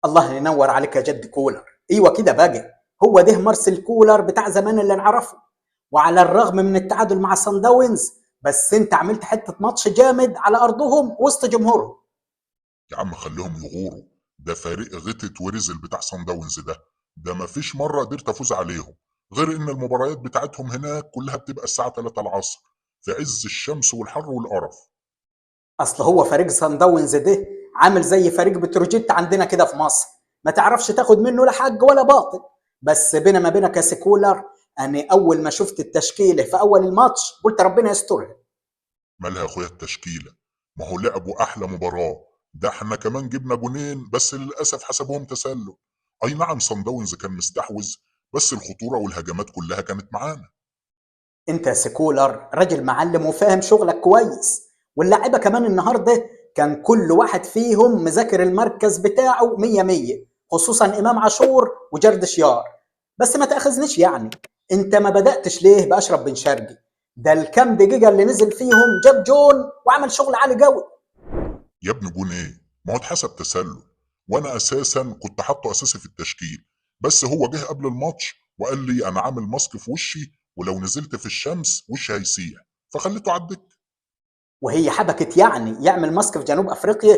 الله ينور عليك يا جد كولر. ايوه كده بقى، هو ده مارسيل كولر بتاع زمان اللي نعرفه. وعلى الرغم من التعادل مع صن داونز، بس انت عملت حته ماتش جامد على ارضهم وسط جمهورهم. يا عم خليهم يغوروا. ده فريق غتت ورزل بتاع صن داونز ده مفيش مره قدرت افوز عليهم، غير ان المباريات بتاعتهم هناك كلها بتبقى الساعه 3 العصر في عز الشمس والحر والقرف. اصل هو فريق صن داونز ده عامل زي فريق بتروجيت عندنا كده في مصر، ما تعرفش تاخد منه لا حق ولا باطل. بس بينما ما بينك يا سكولر، انا اول ما شفت التشكيله في اول الماتش قلت ربنا يسترها. مالها يا اخويا التشكيله؟ ما هو لعبوا احلى مباراه. ده احنا كمان جبنا جونين بس للاسف حسبوهم تسلل. اي نعم صن داونز كان مستحوذ، بس الخطوره والهجمات كلها كانت معانا. انت يا سكولر راجل معلم وفاهم شغلك كويس، واللاعيبه كمان النهارده كان كل واحد فيهم مذاكر المركز بتاعه مية مية، خصوصا امام عاشور وجرد شيار. بس ما تاخذنيش يعني، انت ما بداتش ليه باشرف بن شرقي؟ ده الكام دقيقه اللي نزل فيهم جاب جون وعمل شغل عالي قوي. يا ابني جون ايه؟ ما هو اتحسب تسلل، وانا اساسا كنت حاطه اساسي في التشكيل. بس هو جه قبل الماتش وقال لي انا عامل ماسك في وشي، ولو نزلت في الشمس وشي هيسيح، فخليته على الدكه. وهي حبكت يعني يعمل ماسك في جنوب افريقيا؟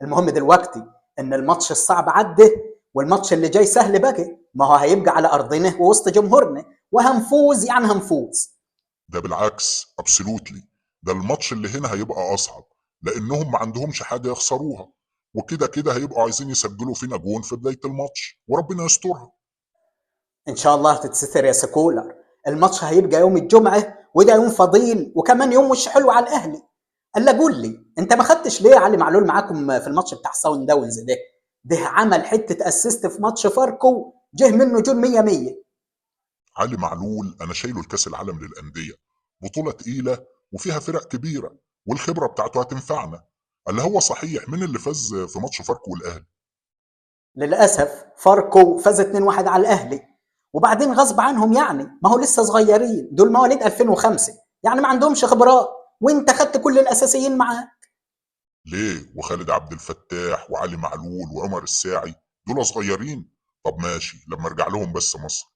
المهم دلوقتي ان الماتش الصعب عدى، والماتش اللي جاي سهل بقى، ما هو هيبقى على ارضنا ووسط جمهورنا، وهنفوز يعني هنفوز. ده بالعكس ابسولوتلي. ده الماتش اللي هنا هيبقى اصعب، لانهم ما عندهمش حاجه يخسروها، وكده كده هيبقوا عايزين يسجلوا فينا جون في بدايه الماتش وربنا يسترها. ان شاء الله تتستر يا سكولر. الماتش هيبقى يوم الجمعه، وده يوم فضيل وكمان يوم مش حلو على الاهلي. الا قول لي انت ما خدتش ليه علي معلول معاكم في الماتش بتاع ساوند داونز ده؟ ده عمل حته اسيست في ماتش فاركو، جه منه جون 100 100. علي معلول انا شايله لكاس العالم للانديه، بطوله تقيله وفيها فرق كبيره، والخبره بتاعته هتنفعنا. اللي هو صحيح مين اللي فاز في ماتش فاركو والاهلي؟ للاسف فاركو فاز 2-1 على الاهلي، وبعدين غصب عنهم يعني، ما هو لسه صغيرين، دول مواليد 2005، يعني ما عندهمش خبرات، وانت خدت كل الاساسيين معاك. ليه؟ وخالد عبد الفتاح وعلي معلول وعمر الساعي دول صغيرين. طب ماشي لما ارجع لهم بس مصر.